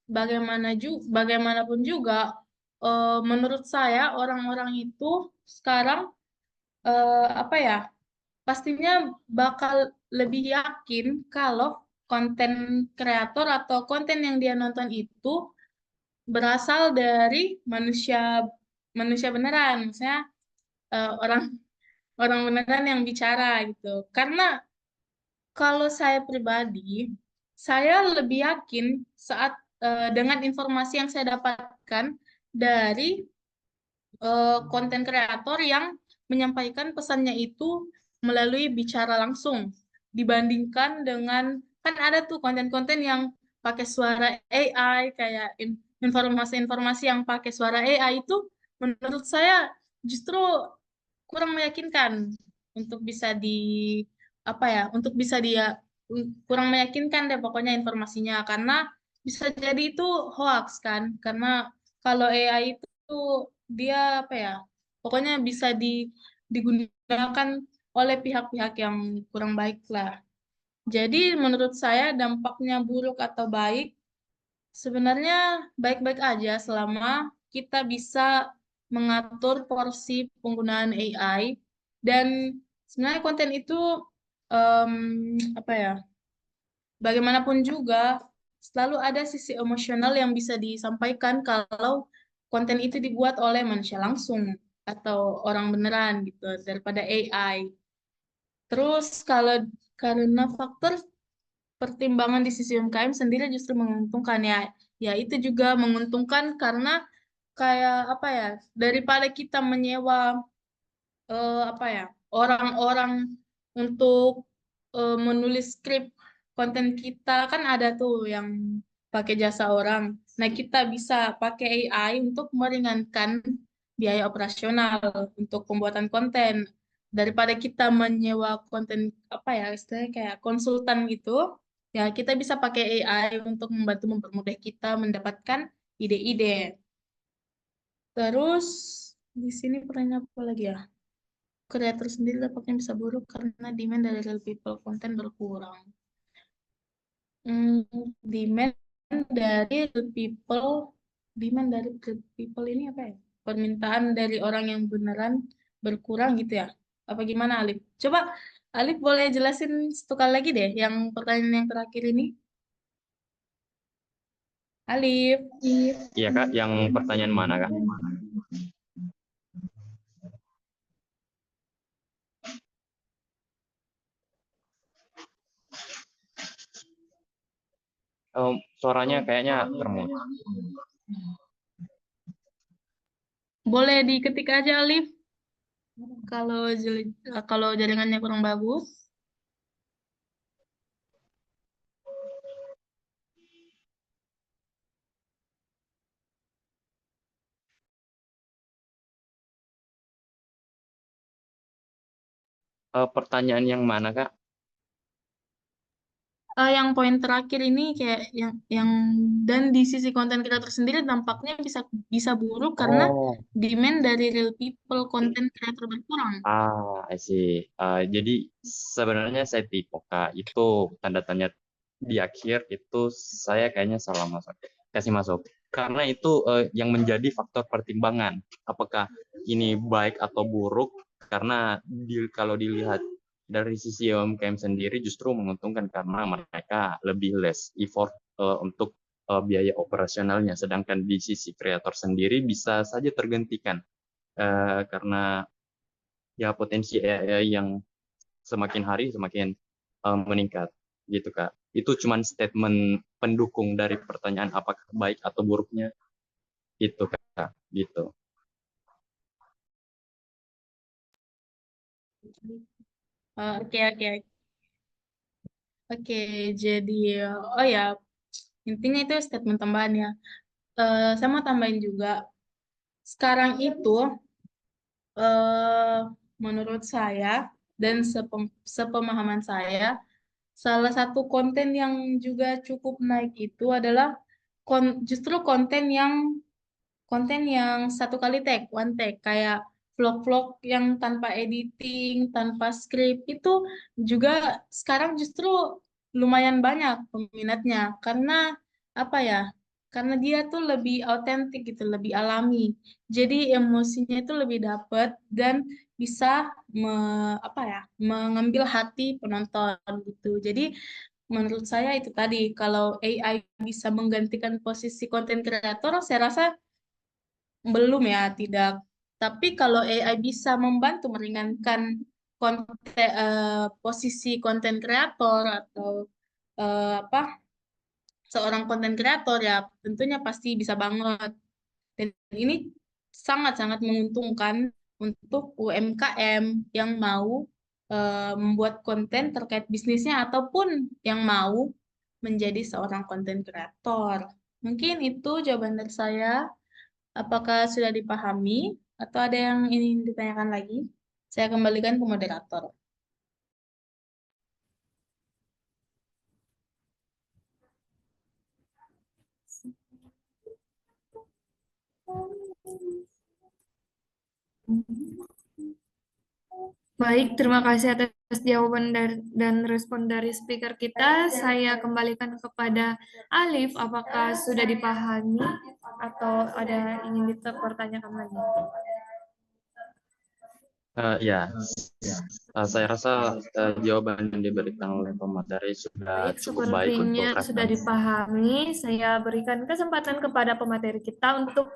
bagaimanapun juga, menurut saya orang-orang itu sekarang apa ya? Pastinya bakal lebih yakin kalau konten kreator atau konten yang dia nonton itu berasal dari manusia manusia beneran, misalnya orang orang beneran yang bicara gitu. Karena kalau saya pribadi, saya lebih yakin saat dengan informasi yang saya dapatkan dari konten kreator yang menyampaikan pesannya itu melalui bicara langsung dibandingkan dengan kan ada tuh konten-konten yang pakai suara AI kayak informasi-informasi yang pakai suara AI itu menurut saya justru kurang meyakinkan untuk bisa apa ya untuk bisa kurang meyakinkan deh pokoknya informasinya karena bisa jadi itu hoax kan karena kalau AI itu dia apa ya pokoknya bisa digunakan oleh pihak-pihak yang kurang baik lah. Jadi menurut saya dampaknya buruk atau baik sebenarnya baik-baik aja selama kita bisa mengatur porsi penggunaan AI dan sebenarnya konten itu em, apa ya bagaimanapun juga selalu ada sisi emosional yang bisa disampaikan kalau konten itu dibuat oleh manusia langsung atau orang beneran gitu daripada AI. Terus kalau karena faktor pertimbangan di sisi UMKM sendiri justru menguntungkan ya. Ya itu juga menguntungkan karena kayak apa ya daripada kita menyewa apa ya orang-orang untuk menulis skrip konten kita kan ada tuh yang pakai jasa orang. Nah kita bisa pakai AI untuk meringankan biaya operasional untuk pembuatan konten daripada kita menyewa konten apa ya istilahnya kayak konsultan gitu. Ya kita bisa pakai AI untuk membantu mempermudah kita mendapatkan ide-ide. Terus di sini pertanyaan apa lagi ya? Kreator sendiri dampaknya bisa buruk karena demand dari real people content berkurang. Hmm, demand dari real people, demand dari real people ini apa ya? Permintaan dari orang yang beneran berkurang gitu ya? Apa gimana Alif? Coba Alif boleh jelasin satu kali lagi deh yang pertanyaan yang terakhir ini. Alif. Iya Kak, yang pertanyaan mana Kak? Suaranya kayaknya termut. Boleh diketik aja Alif kalau kalau jaringannya kurang bagus. Pertanyaan yang mana Kak? Yang poin terakhir ini kayak yang dan di sisi konten kreator sendiri dampaknya bisa bisa buruk karena Oh, demand dari real people konten kreator berkurang. I see. Jadi sebenarnya saya tipe Kak. Itu tanda tanya di akhir itu saya kayaknya salah masuk. Kasih masuk. Karena itu yang menjadi faktor pertimbangan. Apakah ini baik atau buruk? Karena kalau dilihat dari sisi UMKM sendiri justru menguntungkan karena mereka lebih less effort untuk biaya operasionalnya. Sedangkan di sisi kreator sendiri bisa saja tergantikan karena ya potensi AI yang semakin hari semakin meningkat gitu Kak. Itu cuman statement pendukung dari pertanyaan apakah baik atau buruknya itu Kak, gitu. Oke oke oke jadi oh ya intinya itu statement tambahan ya. Saya mau tambahin juga sekarang itu eh, menurut saya dan sepemahaman saya salah satu konten yang juga cukup naik itu adalah justru konten yang satu kali tag, one tag, kayak vlog-vlog yang tanpa editing, tanpa skrip itu juga sekarang justru lumayan banyak peminatnya karena apa ya? Karena dia tuh lebih autentik gitu, lebih alami. Jadi emosinya itu lebih dapet dan bisa apa ya? Mengambil hati penonton gitu. Jadi menurut saya itu tadi kalau AI bisa menggantikan posisi konten kreator, saya rasa belum ya, tidak. Tapi kalau AI bisa membantu meringankan posisi konten kreator atau apa seorang konten kreator ya tentunya pasti bisa banget. Dan ini sangat-sangat menguntungkan untuk UMKM yang mau membuat konten terkait bisnisnya ataupun yang mau menjadi seorang konten kreator. Mungkin itu jawaban dari saya. Apakah sudah dipahami atau ada yang ingin ditanyakan lagi? Saya kembalikan ke moderator. Baik, terima kasih atas jawaban dan respon dari speaker kita. Saya kembalikan kepada Alif, apakah sudah dipahami atau ada ingin dipertanyakan lagi? Ya, saya rasa jawaban yang diberikan oleh pemateri sudah Baik, cukup baik untuk sepertinya sudah referensi. dipahami. Saya berikan kesempatan kepada pemateri kita untuk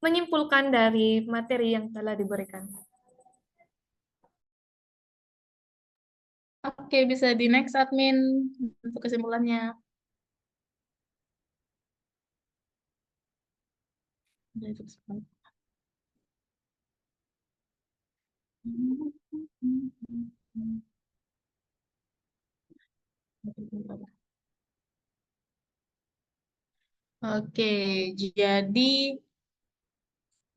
menyimpulkan dari materi yang telah diberikan. Oke, bisa di next admin untuk kesimpulannya. Udah itu semua. Oke, jadi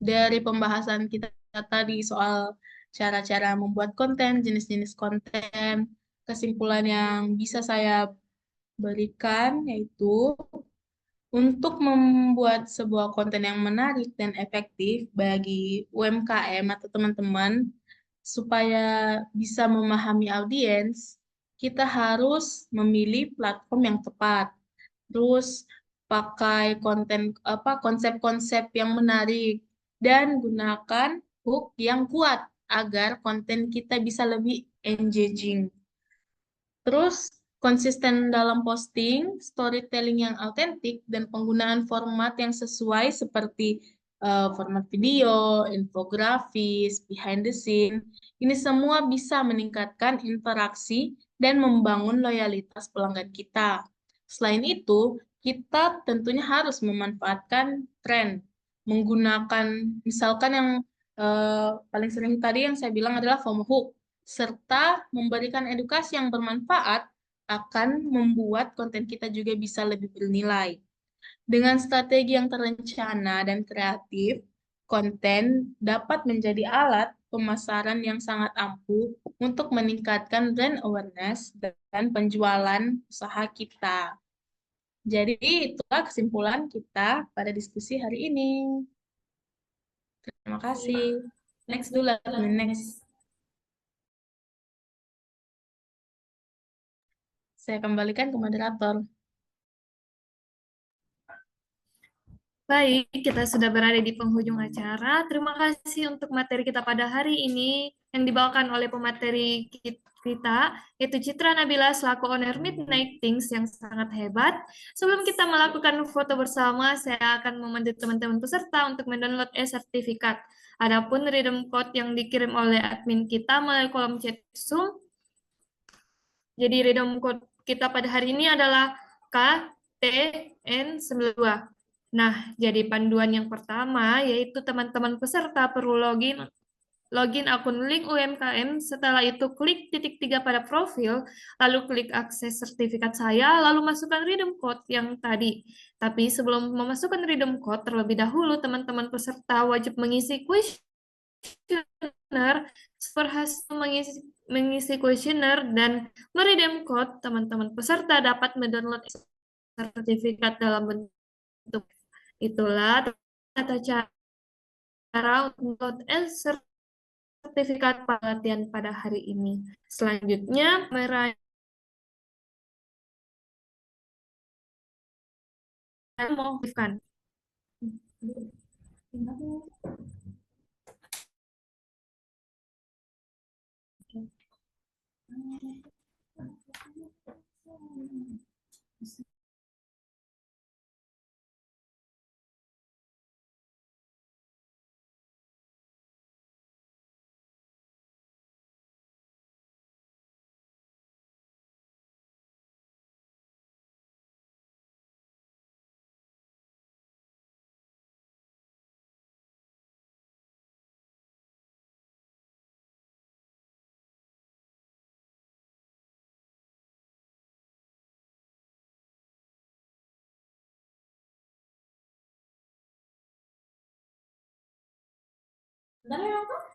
dari pembahasan kita tadi soal cara-cara membuat konten, jenis-jenis konten, kesimpulan yang bisa saya berikan yaitu untuk membuat sebuah konten yang menarik dan efektif bagi UMKM atau teman-teman supaya bisa memahami audiens, kita harus memilih platform yang tepat. Terus pakai konsep-konsep yang menarik dan gunakan hook yang kuat agar konten kita bisa lebih engaging. Terus konsisten dalam posting, storytelling yang autentik, dan penggunaan format yang sesuai seperti format video, infografis, behind the scene. Ini semua bisa meningkatkan interaksi dan membangun loyalitas pelanggan kita. Selain itu, kita tentunya harus memanfaatkan tren, menggunakan misalkan yang paling sering tadi yang saya bilang adalah FOMO hook, serta memberikan edukasi yang bermanfaat akan membuat konten kita juga bisa lebih bernilai. Dengan strategi yang terencana dan kreatif, konten dapat menjadi alat pemasaran yang sangat ampuh untuk meningkatkan brand awareness dan penjualan usaha kita. Jadi itulah kesimpulan kita pada diskusi hari ini. Terima kasih. Next dulu, next. Saya kembalikan ke moderator. Baik, kita sudah berada di penghujung acara. Terima kasih untuk materi kita pada hari ini yang dibawakan oleh pemateri kita, yaitu Citra Nabila selaku owner Midnight Things yang sangat hebat. Sebelum kita melakukan foto bersama, saya akan memandu teman-teman peserta untuk mendownload e-sertifikat. Adapun redeem code yang dikirim oleh admin kita melalui kolom chat Zoom. Jadi redeem code kita pada hari ini adalah KTN92. Nah, jadi panduan yang pertama yaitu teman-teman peserta perlu login akun link UMKM, setelah itu klik titik 3 pada profil, lalu klik akses sertifikat saya, lalu masukkan redeem code yang tadi. Tapi sebelum memasukkan redeem code, terlebih dahulu teman-teman peserta wajib mengisi kuesioner. Berhasil mengisi kuesioner dan meredeem code, teman-teman peserta dapat mendownload sertifikat dalam bentuk. Itulah tata cara untuk sertifikat pelatihan pada hari ini. Selanjutnya, meraih mohonkan.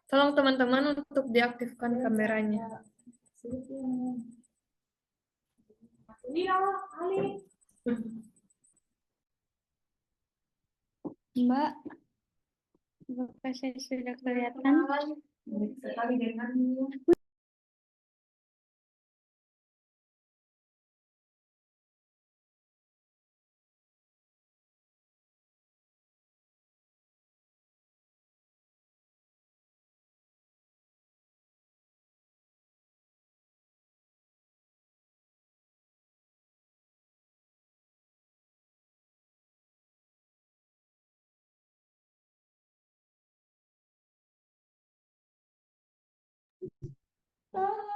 Tolong teman-teman untuk diaktifkan kameranya. Mbak, apakah saya sudah kelihatan?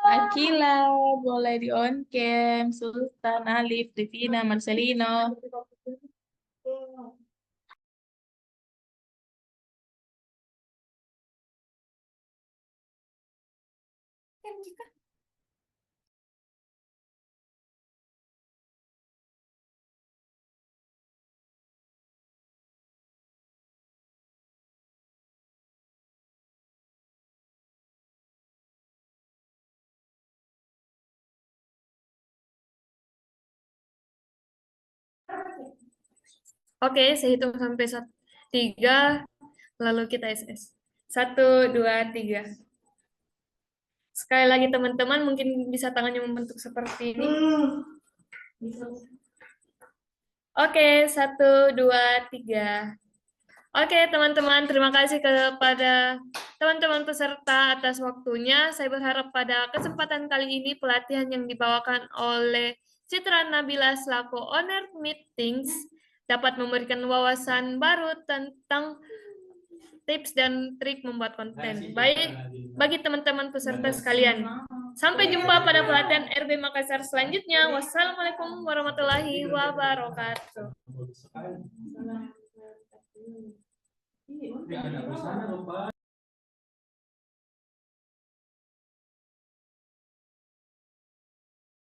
Akila, boleh di on cam. Sultan, Alif, Devina, Marcelino. Oke, saya hitung sampai 3, lalu kita SS. 1, 2, 3. Sekali lagi teman-teman, mungkin bisa tangannya membentuk seperti ini. Oke, 1, 2, 3. Oke, teman-teman, terima kasih kepada teman-teman peserta atas waktunya. Saya berharap pada kesempatan kali ini pelatihan yang dibawakan oleh Citra Nabila selaku owner meetings dapat memberikan wawasan baru tentang tips dan trik membuat konten. Baik bagi teman-teman peserta sekalian. Sampai jumpa pada pelatihan RB Makassar selanjutnya. Wassalamualaikum warahmatullahi wabarakatuh.